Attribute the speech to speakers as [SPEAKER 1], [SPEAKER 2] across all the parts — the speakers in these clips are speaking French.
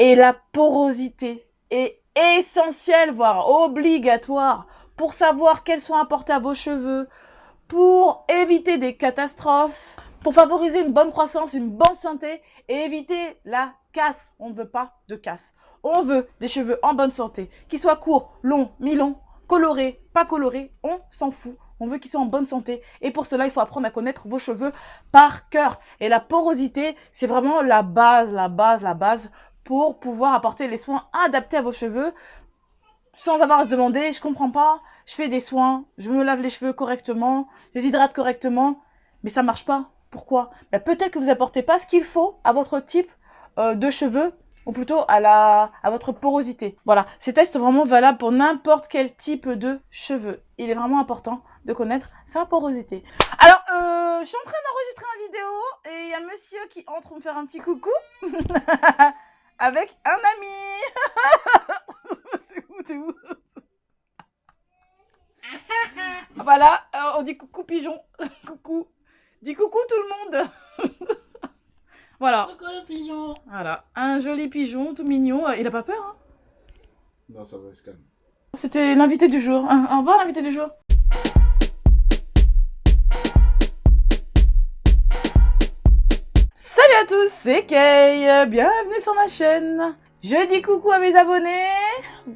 [SPEAKER 1] Et la porosité est essentielle, voire obligatoire, pour savoir quels soins apporter à vos cheveux, pour éviter des catastrophes, pour favoriser une bonne croissance, une bonne santé et éviter la casse. On ne veut pas de casse. On veut des cheveux en bonne santé, qu'ils soient courts, longs, mi-longs, colorés, pas colorés, on s'en fout. On veut qu'ils soient en bonne santé. Et pour cela, il faut apprendre à connaître vos cheveux par cœur. Et la porosité, c'est vraiment la base pour pouvoir apporter les soins adaptés à vos cheveux sans avoir à se demander, je comprends pas, je fais des soins, je me lave les cheveux correctement, je les hydrate correctement, mais ça marche pas. Pourquoi? Peut-être que vous apportez pas ce qu'il faut à votre type de cheveux, ou plutôt à votre porosité. Voilà, ces tests sont vraiment valables pour n'importe quel type de cheveux. Il est vraiment important de connaître sa porosité. Alors, je suis en train d'enregistrer une vidéo, et il y a monsieur qui entre me faire un petit coucou, avec un ami. C'est où, t'es où? Voilà, on dit coucou pigeon. Coucou. Dis coucou tout le monde. Voilà.
[SPEAKER 2] Coucou le pigeon.
[SPEAKER 1] Voilà, un joli pigeon tout mignon. Il a pas peur, hein?
[SPEAKER 2] Non, ça va, il se calme.
[SPEAKER 1] C'était l'invité du jour. Au revoir l'invité du jour. Salut à tous, c'est Kay. Bienvenue sur ma chaîne. Je dis coucou à mes abonnés.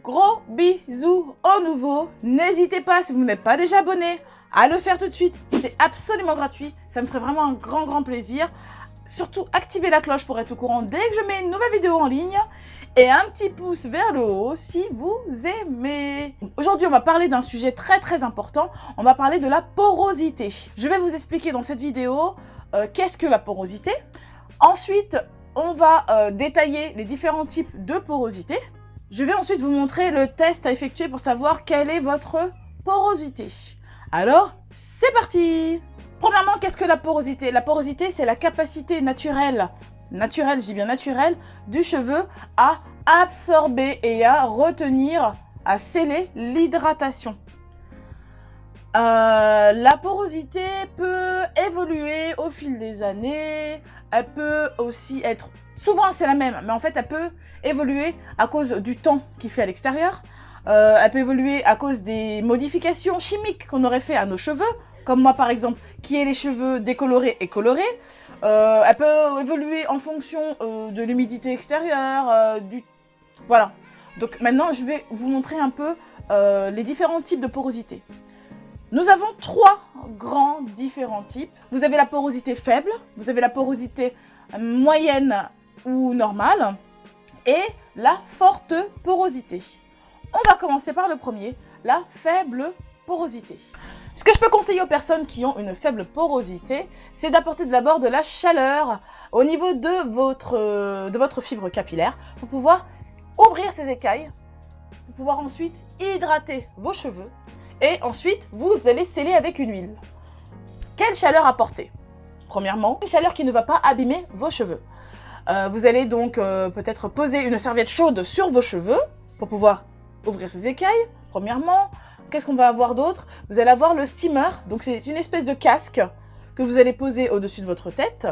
[SPEAKER 1] Gros bisous au nouveau. N'hésitez pas, si vous n'êtes pas déjà abonné, à le faire tout de suite. C'est absolument gratuit. Ça me ferait vraiment un grand plaisir. Surtout, activez la cloche pour être au courant dès que je mets une nouvelle vidéo en ligne. Et un petit pouce vers le haut si vous aimez. Aujourd'hui, on va parler d'un sujet très important. On va parler de la porosité. Je vais vous expliquer dans cette vidéo qu'est-ce que la porosité. Ensuite, on va détailler les différents types de porosité. Je vais ensuite vous montrer le test à effectuer pour savoir quelle est votre porosité. Alors, c'est parti! Premièrement, qu'est-ce que la porosité? La porosité, c'est la capacité naturelle, je dis bien naturelle, du cheveu à absorber et à retenir, à sceller l'hydratation. La porosité peut évoluer au fil des années, elle peut aussi être, souvent c'est la même, mais en fait elle peut évoluer à cause du temps qu'il fait à l'extérieur, elle peut évoluer à cause des modifications chimiques qu'on aurait fait à nos cheveux, comme moi par exemple, qui ai les cheveux décolorés et colorés. Elle peut évoluer en fonction de l'humidité extérieure, voilà. Donc maintenant, je vais vous montrer un peu les différents types de porosité. Nous avons trois grands différents types. Vous avez la porosité faible, vous avez la porosité moyenne ou normale, et la forte porosité. On va commencer par le premier, la faible porosité. Ce que je peux conseiller aux personnes qui ont une faible porosité, c'est d'apporter d'abord de la chaleur au niveau de votre fibre capillaire pour pouvoir ouvrir ses écailles, pour pouvoir ensuite hydrater vos cheveux et ensuite vous allez sceller avec une huile. Quelle chaleur apporter? Premièrement, une chaleur qui ne va pas abîmer vos cheveux. Vous allez donc peut-être poser une serviette chaude sur vos cheveux pour pouvoir ouvrir ses écailles, premièrement. Qu'est-ce qu'on va avoir d'autre? Vous allez avoir le steamer, donc c'est une espèce de casque que vous allez poser au-dessus de votre tête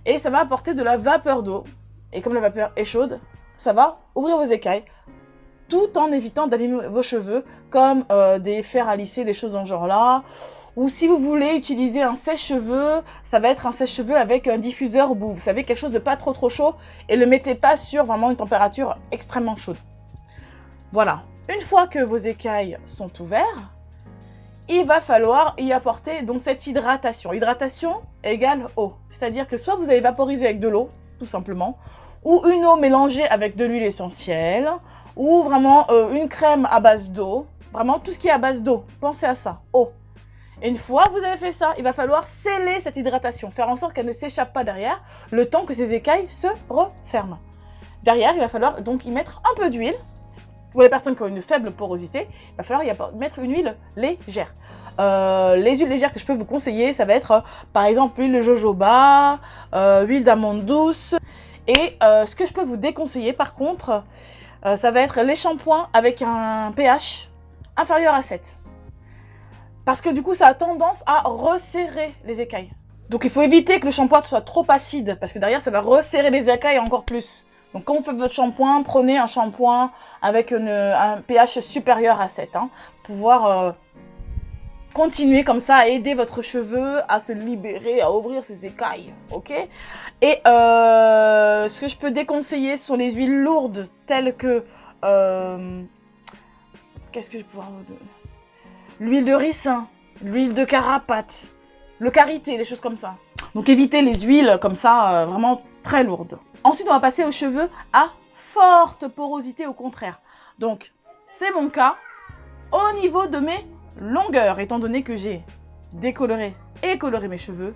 [SPEAKER 1] et ça va apporter de la vapeur d'eau. Et comme la vapeur est chaude, ça va ouvrir vos écailles tout en évitant d'abîmer vos cheveux comme des fers à lisser, des choses dans ce genre-là. Ou si vous voulez utiliser un sèche-cheveux, ça va être un sèche-cheveux avec un diffuseur boue. Vous savez, quelque chose de pas trop chaud et ne le mettez pas sur vraiment une température extrêmement chaude. Voilà. Une fois que vos écailles sont ouvertes, il va falloir y apporter donc cette hydratation. Hydratation égale eau. C'est-à-dire que soit vous allez vaporiser avec de l'eau, tout simplement, ou une eau mélangée avec de l'huile essentielle, ou vraiment une crème à base d'eau. Vraiment tout ce qui est à base d'eau. Pensez à ça, eau. Et une fois que vous avez fait ça, il va falloir sceller cette hydratation, faire en sorte qu'elle ne s'échappe pas derrière, le temps que ces écailles se referment. Derrière, il va falloir donc y mettre un peu d'huile. Pour les personnes qui ont une faible porosité, il va falloir y mettre une huile légère. Les huiles légères que je peux vous conseiller, ça va être par exemple l'huile de jojoba, huile d'amande douce. Et ce que je peux vous déconseiller par contre, ça va être les shampoings avec un pH inférieur à 7. Parce que du coup, ça a tendance à resserrer les écailles. Donc il faut éviter que le shampoing soit trop acide, parce que derrière, ça va resserrer les écailles encore plus. Donc quand vous faites votre shampoing, prenez un shampoing avec un pH supérieur à 7, hein, pour pouvoir continuer comme ça à aider votre cheveu à se libérer, à ouvrir ses écailles, ok? Et ce que je peux déconseiller sont les huiles lourdes telles que... qu'est-ce que je pourrais vous donner? L'huile de ricin, l'huile de carapate, le karité, des choses comme ça. Donc évitez les huiles comme ça, vraiment très lourdes. Ensuite, on va passer aux cheveux à forte porosité au contraire. Donc, c'est mon cas au niveau de mes longueurs, étant donné que j'ai décoloré et coloré mes cheveux.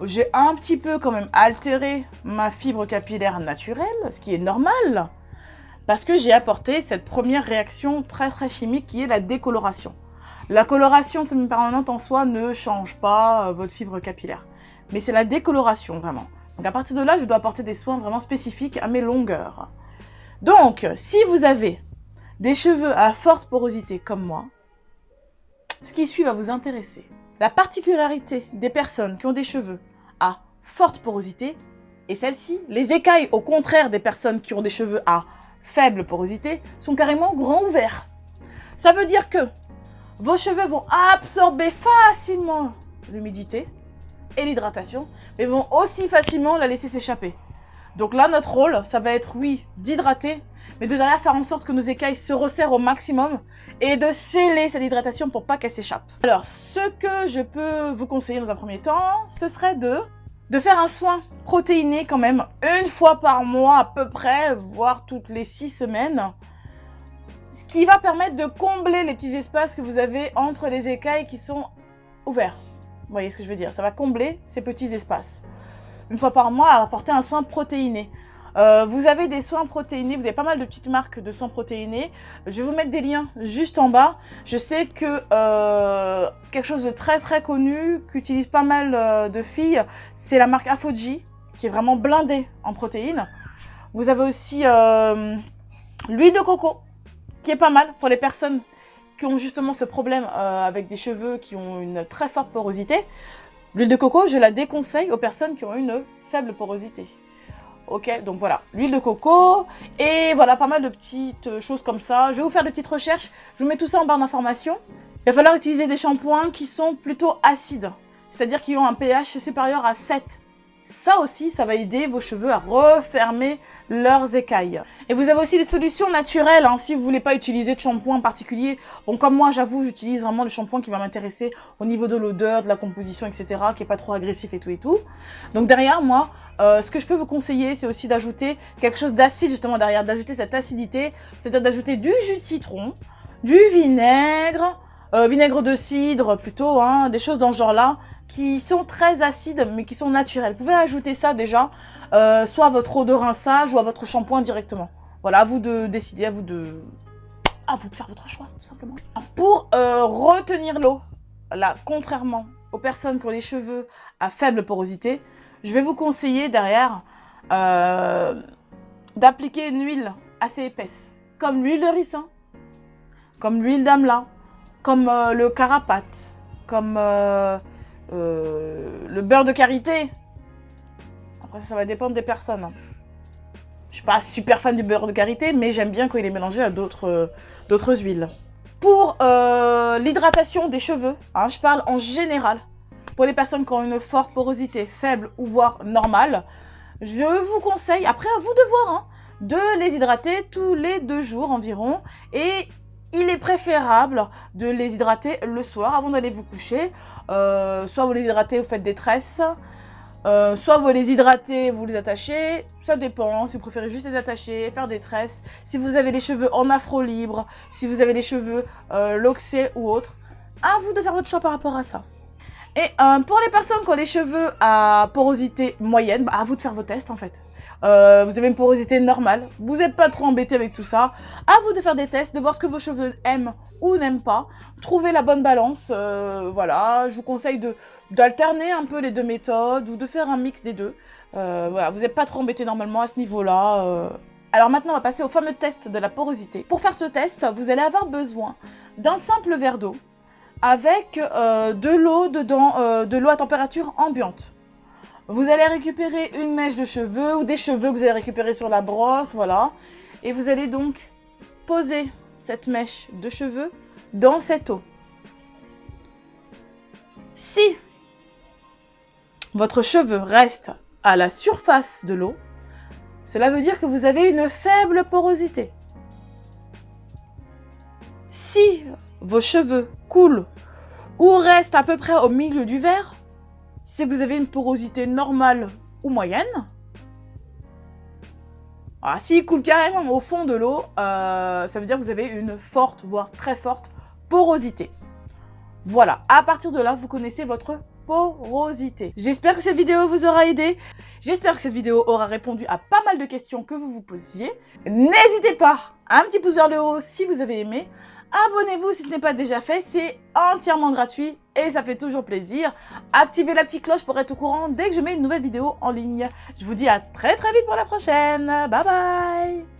[SPEAKER 1] J'ai un petit peu quand même altéré ma fibre capillaire naturelle, ce qui est normal, parce que j'ai apporté cette première réaction très chimique qui est la décoloration. La coloration semi-permanente en soi ne change pas votre fibre capillaire, mais c'est la décoloration vraiment. Donc à partir de là, je dois apporter des soins vraiment spécifiques à mes longueurs. Donc, si vous avez des cheveux à forte porosité comme moi, ce qui suit va vous intéresser. La particularité des personnes qui ont des cheveux à forte porosité est celle-ci. Les écailles, au contraire des personnes qui ont des cheveux à faible porosité, sont carrément grands ouverts. Ça veut dire que vos cheveux vont absorber facilement l'humidité et l'hydratation, mais vont aussi facilement la laisser s'échapper. Donc là, notre rôle, ça va être, oui, d'hydrater, mais de derrière faire en sorte que nos écailles se resserrent au maximum et de sceller cette hydratation pour pas qu'elle s'échappe. Alors, ce que je peux vous conseiller dans un premier temps, ce serait de faire un soin protéiné quand même, une fois par mois à peu près, voire toutes les 6 semaines, ce qui va permettre de combler les petits espaces que vous avez entre les écailles qui sont ouverts. Vous voyez ce que je veux dire? Ça va combler ces petits espaces. Une fois par mois, à apporter un soin protéiné. Vous avez des soins protéinés, vous avez pas mal de petites marques de soins protéinés. Je vais vous mettre des liens juste en bas. Je sais que quelque chose de très connu, qu'utilisent pas mal de filles, c'est la marque Afoji, qui est vraiment blindée en protéines. Vous avez aussi l'huile de coco, qui est pas mal pour les personnes qui ont justement ce problème avec des cheveux qui ont une très forte porosité. L'huile de coco, je la déconseille aux personnes qui ont une faible porosité. Ok, donc voilà, l'huile de coco, et voilà, pas mal de petites choses comme ça. Je vais vous faire des petites recherches, je vous mets tout ça en barre d'informations. Il va falloir utiliser des shampoings qui sont plutôt acides, c'est-à-dire qui ont un pH supérieur à 7. Ça aussi, ça va aider vos cheveux à refermer leurs écailles. Et vous avez aussi des solutions naturelles, hein, si vous voulez pas utiliser de shampoing en particulier. Bon, comme moi, j'avoue, j'utilise vraiment le shampoing qui va m'intéresser au niveau de l'odeur, de la composition, etc., qui est pas trop agressif et tout. Donc derrière, moi, ce que je peux vous conseiller, c'est aussi d'ajouter quelque chose d'acide, justement, derrière, d'ajouter cette acidité, c'est-à-dire d'ajouter du jus de citron, du vinaigre, vinaigre de cidre plutôt, hein, des choses dans ce genre-là, qui sont très acides, mais qui sont naturelles. Vous pouvez ajouter ça déjà, soit à votre eau de rinçage ou à votre shampoing directement. Voilà, à vous de décider, à vous de faire votre choix, tout simplement. Pour retenir l'eau, là, contrairement aux personnes qui ont des cheveux à faible porosité, je vais vous conseiller derrière d'appliquer une huile assez épaisse, comme l'huile de ricin, comme l'huile d'amla, comme le carapate, comme le beurre de karité. Après ça va dépendre des personnes. Je suis pas super fan du beurre de karité, mais j'aime bien quand il est mélangé à d'autres huiles. Pour l'hydratation des cheveux, hein, je parle en général, pour les personnes qui ont une forte porosité, faible ou voire normale, je vous conseille, après à vous de voir, hein, de les hydrater tous les 2 jours environ, et il est préférable de les hydrater le soir avant d'aller vous coucher. Soit vous les hydratez, vous faites des tresses, soit vous les hydratez, vous les attachez, ça dépend, si vous préférez juste les attacher, faire des tresses, si vous avez les cheveux en afro libre, si vous avez les cheveux loxés ou autres, à vous de faire votre choix par rapport à ça. Et pour les personnes qui ont des cheveux à porosité moyenne, à vous de faire vos tests en fait. Vous avez une porosité normale, vous n'êtes pas trop embêté avec tout ça, à vous de faire des tests, de voir ce que vos cheveux aiment ou n'aiment pas, trouver la bonne balance, voilà, je vous conseille d'alterner un peu les 2 méthodes ou de faire un mix des 2, voilà, vous n'êtes pas trop embêté normalement à ce niveau-là. Alors maintenant on va passer au fameux test de la porosité. Pour faire ce test, vous allez avoir besoin d'un simple verre d'eau avec de l'eau dedans, de l'eau à température ambiante. Vous allez récupérer une mèche de cheveux ou des cheveux que vous allez récupérer sur la brosse, voilà. Et vous allez donc poser cette mèche de cheveux dans cette eau. Si votre cheveu reste à la surface de l'eau, cela veut dire que vous avez une faible porosité. Si vos cheveux coulent ou restent à peu près au milieu du verre, c'est que vous avez une porosité normale ou moyenne. S'il coule carrément au fond de l'eau, ça veut dire que vous avez une forte, voire très forte porosité. Voilà, à partir de là, vous connaissez votre porosité. J'espère que cette vidéo vous aura aidé. J'espère que cette vidéo aura répondu à pas mal de questions que vous vous posiez. N'hésitez pas, un petit pouce vers le haut si vous avez aimé. Abonnez-vous si ce n'est pas déjà fait, c'est entièrement gratuit et ça fait toujours plaisir. Activez la petite cloche pour être au courant dès que je mets une nouvelle vidéo en ligne. Je vous dis à très vite pour la prochaine. Bye bye.